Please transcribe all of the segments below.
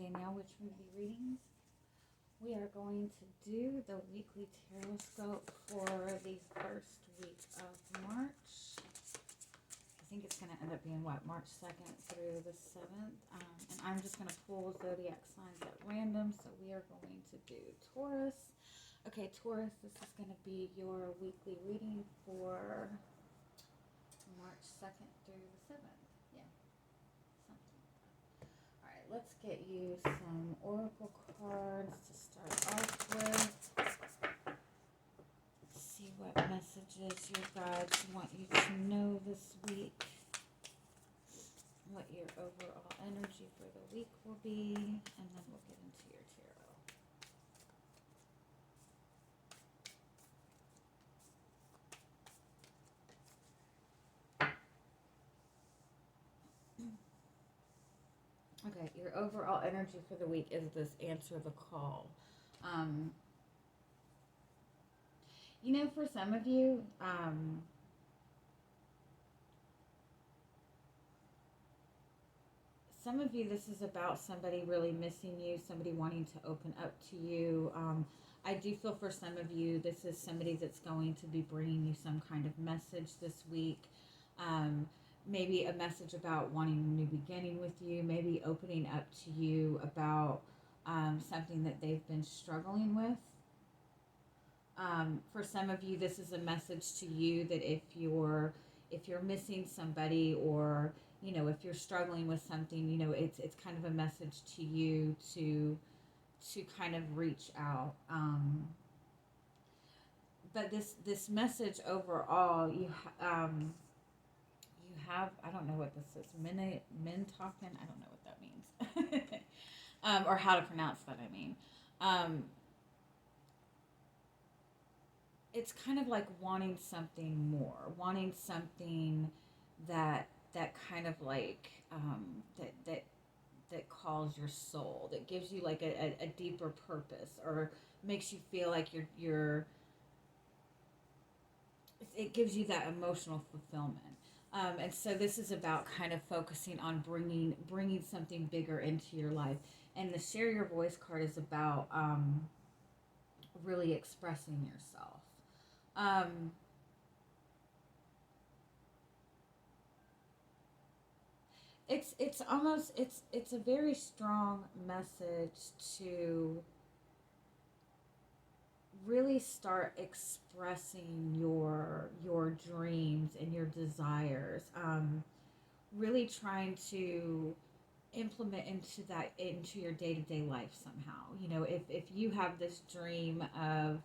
Danielle with Trinity Readings. We are going to do the weekly Tarotscope for the first week of March. I think it's going to end up being, March 2nd through the 7th. And I'm just going to pull zodiac signs at random. So we are going to do Taurus. Okay, Taurus, this is going to be your weekly reading for March 2nd through the 7th. Yeah, something like that. All right, let's get you some oracle cards to start off with. See what messages your guides want you to know this week. What your overall energy for the week will be, and then we'll get into your tarot. Okay, your overall energy for the week is this: answer the call. For some of you, this is about somebody really missing you, somebody wanting to open up to you. I do feel for some of you, this is somebody that's going to be bringing you some kind of message this week. Maybe a message about wanting a new beginning with you, maybe opening up to you about something that they've been struggling with. For some of you, this is a message to you that if you're missing somebody, or if you're struggling with something, it's kind of a message to you to kind of reach out. But this message overall, you have, I don't know what this is, men talking, I don't know what that means. Or how to pronounce that, I mean. It's kind of like wanting something more, wanting something that kind of like that calls your soul, that gives you like a deeper purpose, or makes you feel like you're it gives you that emotional fulfillment. And so this is about kind of focusing on bringing something bigger into your life. And the Share Your Voice card is about really expressing yourself. It's almost it's a very strong message to really start expressing your dreams and your desires. Really trying to implement into your day-to-day life somehow. If you have this dream of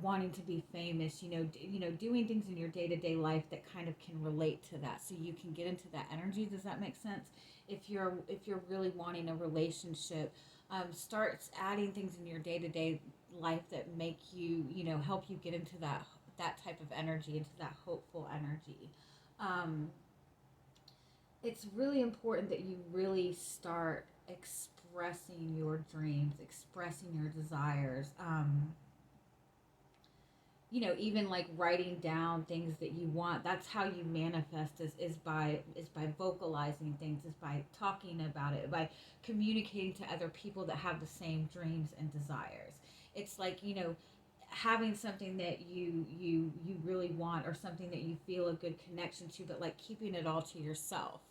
wanting to be famous, doing things in your day-to-day life that kind of can relate to that, so you can get into that energy. Does that make sense? If you're really wanting a relationship, start adding things in your day-to-day life that make you, help you get into that type of energy, into that hopeful energy. It's really important that you really start expressing your dreams, expressing your desires. Even like writing down things that you want. That's how you manifest, is by vocalizing things, is by talking about it, by communicating to other people that have the same dreams and desires. It's like, having something that you really want, or something that you feel a good connection to, but like keeping it all to yourself.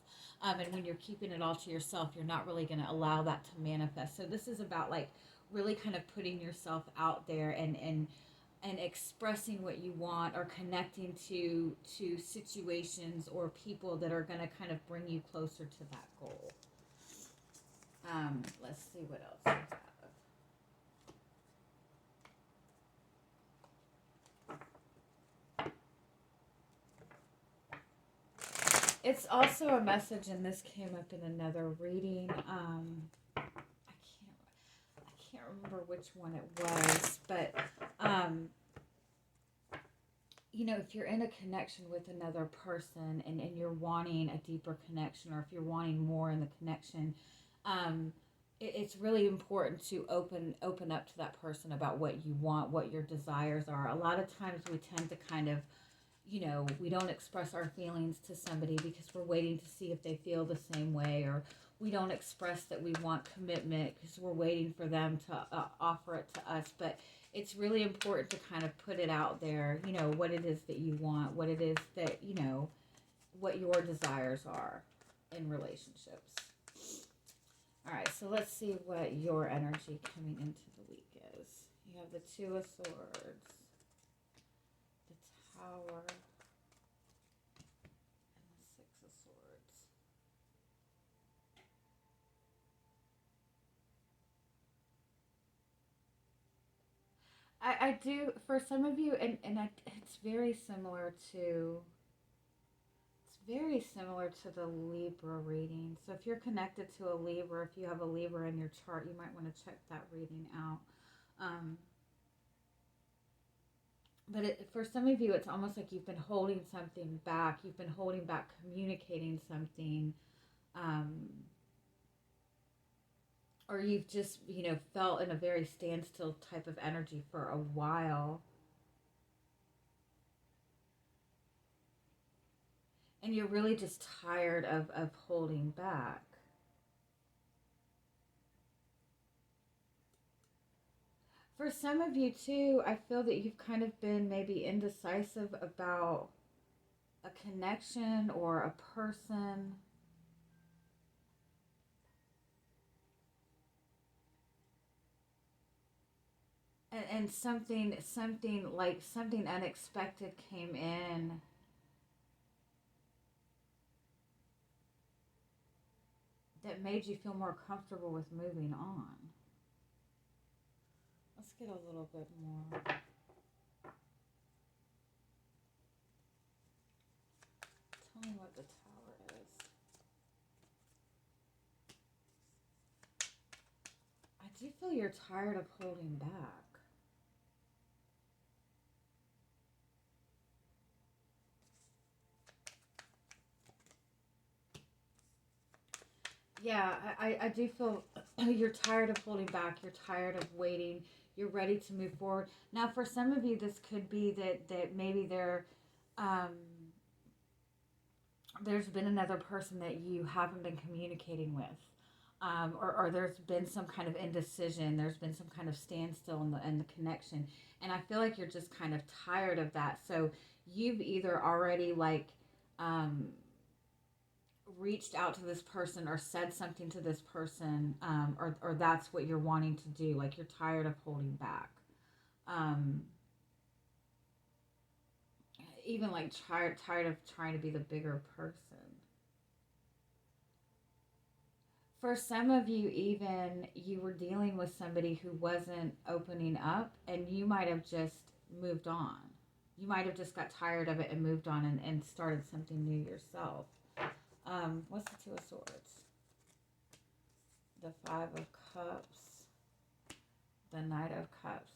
And when you're keeping it all to yourself, you're not really going to allow that to manifest. So this is about like really kind of putting yourself out there and expressing what you want, or connecting to situations or people that are going to kind of bring you closer to that goal. Let's see what else we have. It's also a message, and this came up in another reading. I can't remember which one it was, but if you're in a connection with another person, and you're wanting a deeper connection, or if you're wanting more in the connection, it's really important to open up to that person about what you want, what your desires are. A lot of times we tend to kind of we don't express our feelings to somebody because we're waiting to see if they feel the same way, or we don't express that we want commitment because we're waiting for them to offer it to us. But it's really important to kind of put it out there, what it is that you want, what it is that, what your desires are in relationships. All right, so let's see what your energy coming into the week is. You have the Two of Swords, the Tower, and the Six of Swords. I do, for some of you, it's very similar to the Libra reading. So if you're connected to a Libra, if you have a Libra in your chart, you might want to check that reading out. But for some of you, it's almost like you've been holding something back. You've been holding back communicating something. Or you've just, felt in a very standstill type of energy for a while. And you're really just tired of holding back. For some of you too, I feel that you've kind of been maybe indecisive about a connection or a person. And something unexpected came in. That made you feel more comfortable with moving on. Let's get a little bit more. Tell me what the Tower is. I do feel you're tired of holding back. Yeah, I do feel you're tired of holding back. You're tired of waiting. You're ready to move forward. Now, for some of you, this could be that maybe there's been another person that you haven't been communicating with. Or there's been some kind of indecision. There's been some kind of standstill in the connection. And I feel like you're just kind of tired of that. So you've either already reached out to this person or said something to this person, or that's what you're wanting to do. Like you're tired of holding back. Even like tired of trying to be the bigger person. For some of you, even you were dealing with somebody who wasn't opening up, and you might have just moved on. You might have just got tired of it and moved on and started something new yourself. What's the Two of Swords? The Five of Cups. The Knight of Cups.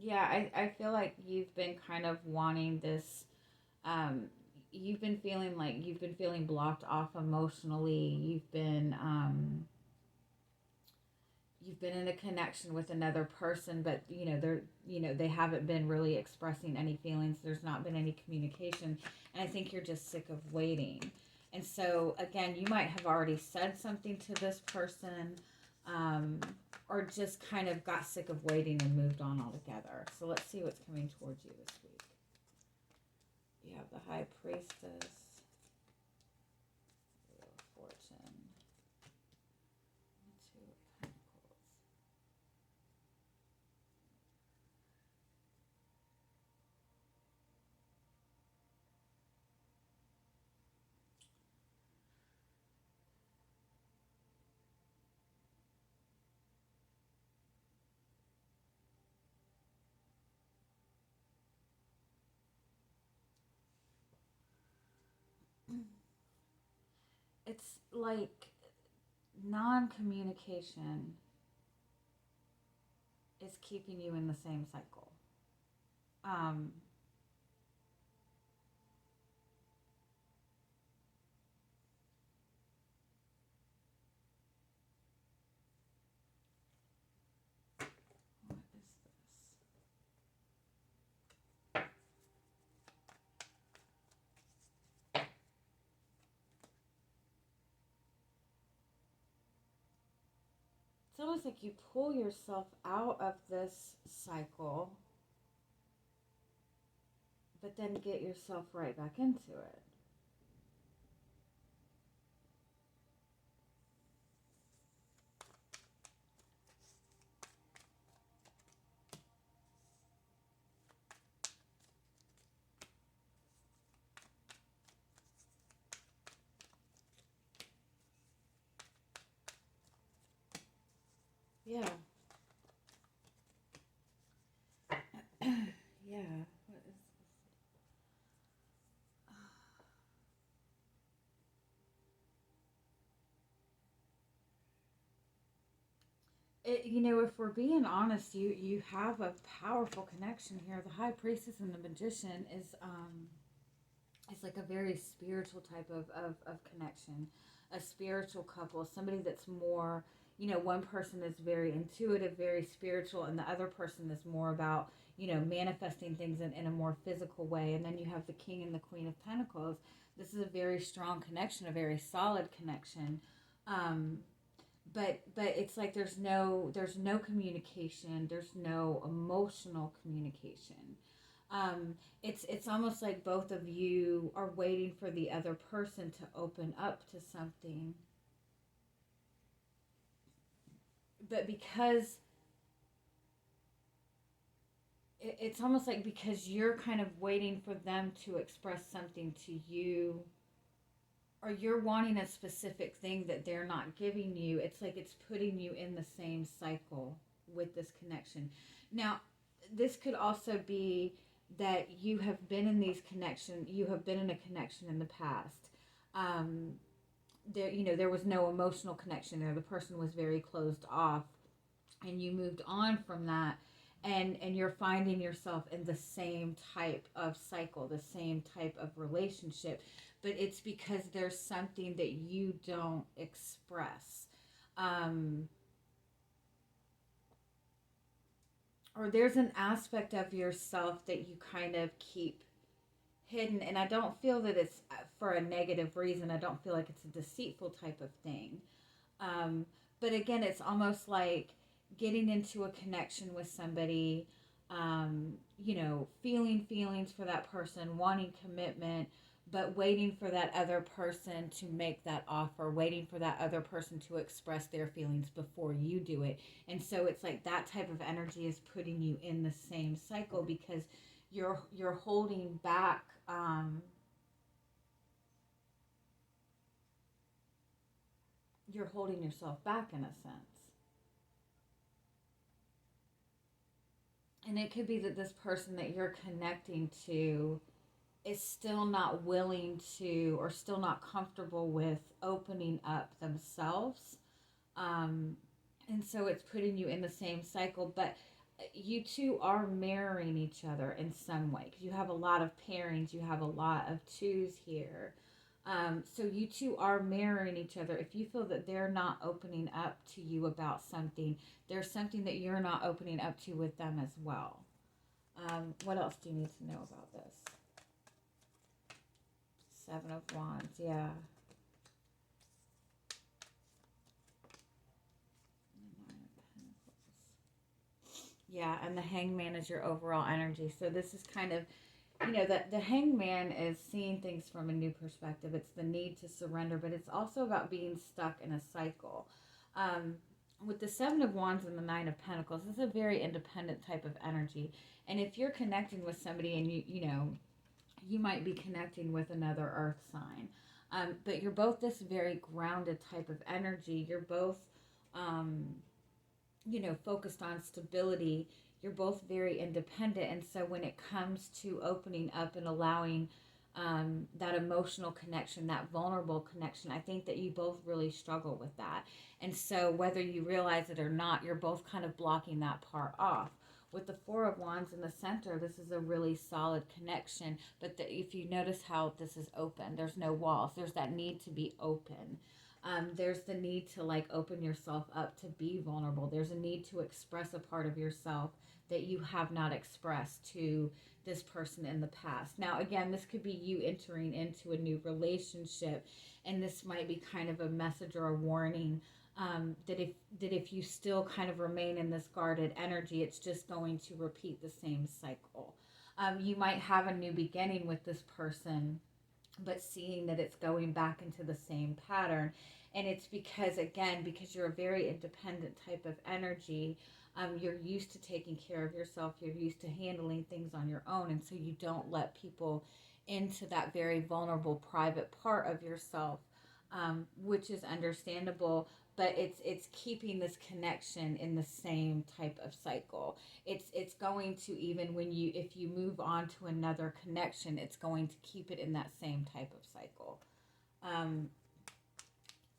Yeah, I feel like you've been kind of wanting this. You've been feeling blocked off emotionally. You've been in a connection with another person, but they haven't been really expressing any feelings. There's not been any communication, and I think you're just sick of waiting. And so again, you might have already said something to this person, or just kind of got sick of waiting and moved on altogether. So let's see what's coming towards you this week. You have the High Priestess, Wheel of Fortune, Two of Pentacles. It's like non-communication is keeping you in the same cycle. What is this? almost like you pull yourself out of this cycle, but then get yourself right back into it. Yeah. Yeah. What is it, if we're being honest, you have a powerful connection here. The high priestess and the magician is like a very spiritual type of connection, a spiritual couple, somebody that's more, one person is very intuitive, very spiritual, and the other person is more about, manifesting things in a more physical way. And then you have the king and the queen of pentacles. This is a very strong connection, a very solid connection. um, but it's like there's no communication, there's no emotional communication. It's almost like both of you are waiting for the other person to open up to something, but because it's almost like because you're kind of waiting for them to express something to you, or you're wanting a specific thing that they're not giving you. It's like it's putting you in the same cycle with this connection. Now, this could also be that you have been in you have been in a connection in the past. um, there was no emotional connection there. The person was very closed off, and you moved on from that, and you're finding yourself in the same type of cycle, the same type of relationship, but it's because there's something that you don't express. um, or there's an aspect of yourself that you kind of keep hidden, and I don't feel that it's for a negative reason. I don't feel like it's a deceitful type of thing. um, but again, it's almost like getting into a connection with somebody, feeling feelings for that person, wanting commitment, but waiting for that other person to make that offer, waiting for that other person to express their feelings before you do it. And so it's like that type of energy is putting you in the same cycle, because you're holding back. You're holding yourself back in a sense. And it could be that this person that you're connecting to is still not willing to, or still not comfortable with opening up themselves. Um, and so it's putting you in the same cycle. But you two are mirroring each other in some way, because you have a lot of pairings, you have a lot of twos here. So you two are mirroring each other. If you feel that they're not opening up to you about something, there's something that you're not opening up to with them as well. What else do you need to know about this? Seven of Wands, yeah. Yeah, and the Hangman is your overall energy. So this is kind of, the Hangman is seeing things from a new perspective. It's the need to surrender, but it's also about being stuck in a cycle. Um, with the Seven of Wands and the Nine of Pentacles, this is a very independent type of energy. And if you're connecting with somebody, and you might be connecting with another earth sign, but you're both this very grounded type of energy. You're both, um, focused on stability. You're both very independent. And so when it comes to opening up and allowing that emotional connection, that vulnerable connection, I think that you both really struggle with that. And so whether you realize it or not, you're both kind of blocking that part off. With the Four of Wands in the center, this is a really solid connection. But if you notice how this is open, there's no walls. There's that need to be open. There's the need to like open yourself up to be vulnerable. There's a need to express a part of yourself that you have not expressed to this person in the past. Now, again, this could be you entering into a new relationship, and this might be kind of a message or a warning, that if you still kind of remain in this guarded energy, it's just going to repeat the same cycle. You might have a new beginning with this person, but seeing that it's going back into the same pattern. And it's because, again, because you're a very independent type of energy, you're used to taking care of yourself, you're used to handling things on your own, and so you don't let people into that very vulnerable private part of yourself, which is understandable. But it's keeping this connection in the same type of cycle. It's going to, even when you, if you move on to another connection, it's going to keep it in that same type of cycle.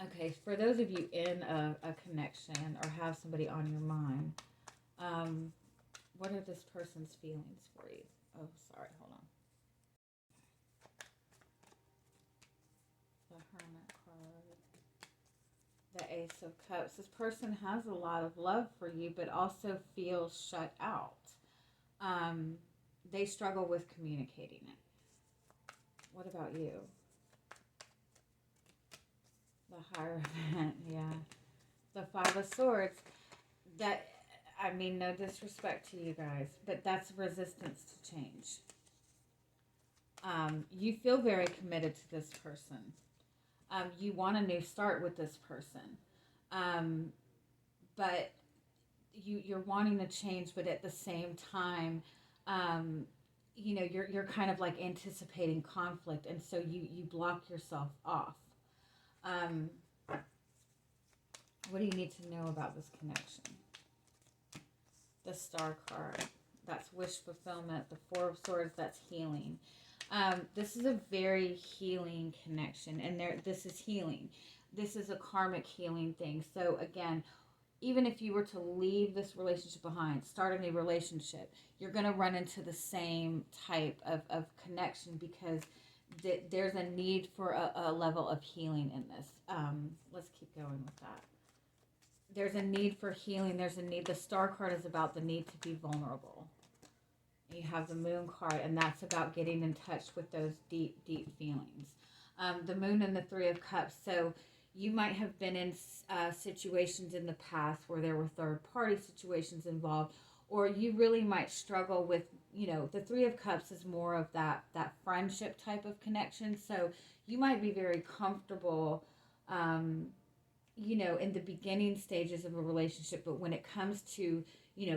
Okay, for those of you in a connection or have somebody on your mind, what are this person's feelings for you? Oh, sorry, hold on. The Hermit card. The Ace of Cups. This person has a lot of love for you, but also feels shut out. They struggle with communicating it. What about you? The Hierophant, yeah. The Five of Swords. That, I mean, no disrespect to you guys, but that's resistance to change. You feel very committed to this person. You want a new start with this person. But you're wanting to change, but at the same time, you're kind of like anticipating conflict, and so you block yourself off. What do you need to know about this connection? The Star card, that's wish fulfillment. The Four of Swords, that's healing. This is a very healing connection, and this is healing. This is a karmic healing thing. So again, even if you were to leave this relationship behind, start a new relationship, you're going to run into the same type of connection, because there's a need for a level of healing in this. Let's keep going with that. There's a need for healing. There's a need. The Star card is about the need to be vulnerable. You have the Moon card, and that's about getting in touch with those deep, deep feelings. The Moon and the Three of Cups. So you might have been in situations in the past where there were third-party situations involved, or you really might struggle with, the Three of Cups is more of that friendship type of connection. So you might be very comfortable, in the beginning stages of a relationship, but when it comes to,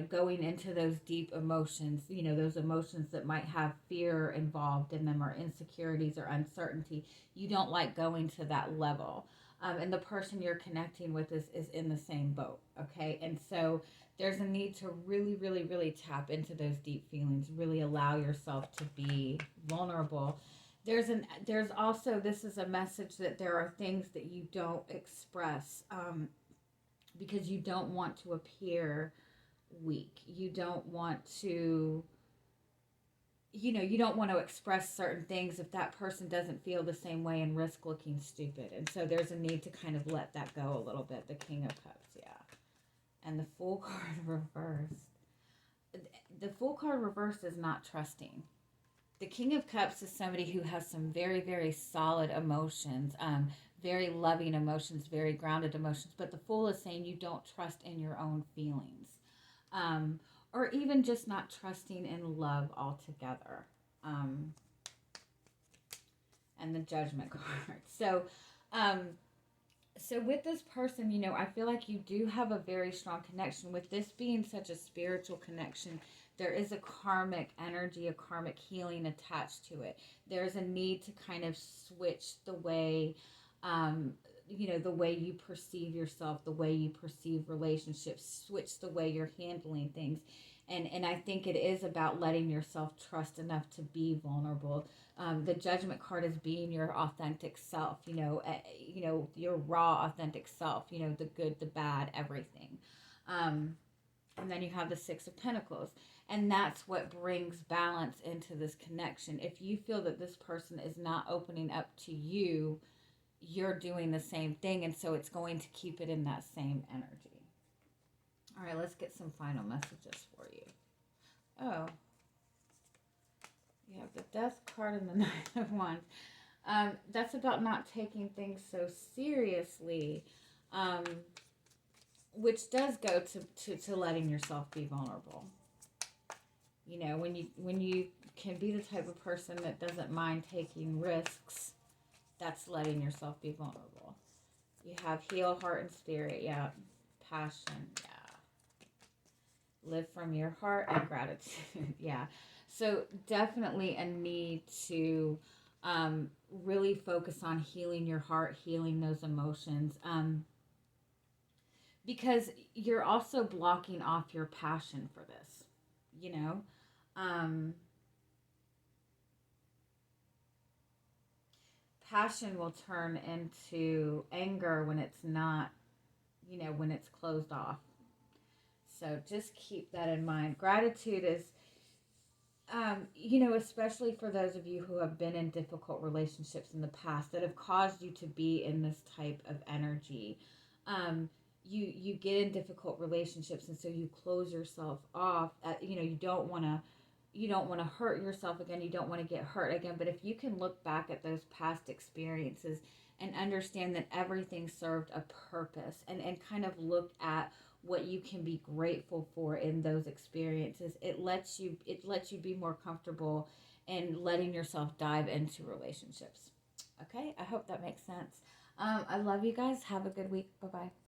going into those deep emotions, those emotions that might have fear involved in them, or insecurities or uncertainty, you don't like going to that level. And the person you're connecting with is in the same boat, okay? And so there's a need to really, really, really tap into those deep feelings, really allow yourself to be vulnerable. There's also, this is a message that there are things that you don't express, because you don't want to appear weak. You don't want to, you don't want to express certain things if that person doesn't feel the same way, and risk looking stupid. And so there's a need to kind of let that go a little bit. The King of Cups, yeah. And the Fool card reversed. The Fool card reversed is not trusting. The King of Cups is somebody who has some very, very solid emotions, very loving emotions, very grounded emotions. But the Fool is saying you don't trust in your own feelings, or even just not trusting in love altogether. And the Judgment card. So with this person, I feel like you do have a very strong connection. With this being such a spiritual connection, there is a karmic energy, a karmic healing attached to it. There's a need to kind of switch the way, the way you perceive yourself, the way you perceive relationships, switch the way you're handling things. And I think it is about letting yourself trust enough to be vulnerable. The Judgment card is being your authentic self, your raw, authentic self, the good, the bad, everything. And then you have the Six of Pentacles. And that's what brings balance into this connection. If you feel that this person is not opening up to you, you're doing the same thing, and so it's going to keep it in that same energy. All right, let's get some final messages for you. Oh, you have the Death card and the Nine of Wands. That's about not taking things so seriously, um, which does go to letting yourself be vulnerable. You know, when you can be the type of person that doesn't mind taking risks, that's letting yourself be vulnerable. You have heal heart and spirit, yeah. Passion, yeah. Live from your heart and gratitude, yeah. So definitely a need to really focus on healing your heart, healing those emotions, because you're also blocking off your passion for this, you know. Um, Passion will turn into anger when it's not, you know, when it's closed off. So just keep that in mind. Gratitude is, you know, especially for those of you who have been in difficult relationships in the past that have caused you to be in this type of energy. You get in difficult relationships, and so you close yourself off. You know, you don't want to hurt yourself again. You don't want to get hurt again. But if you can look back at those past experiences and understand that everything served a purpose, and kind of look at what you can be grateful for in those experiences, it lets you be more comfortable in letting yourself dive into relationships. Okay, I hope that makes sense. I love you guys. Have a good week. Bye bye.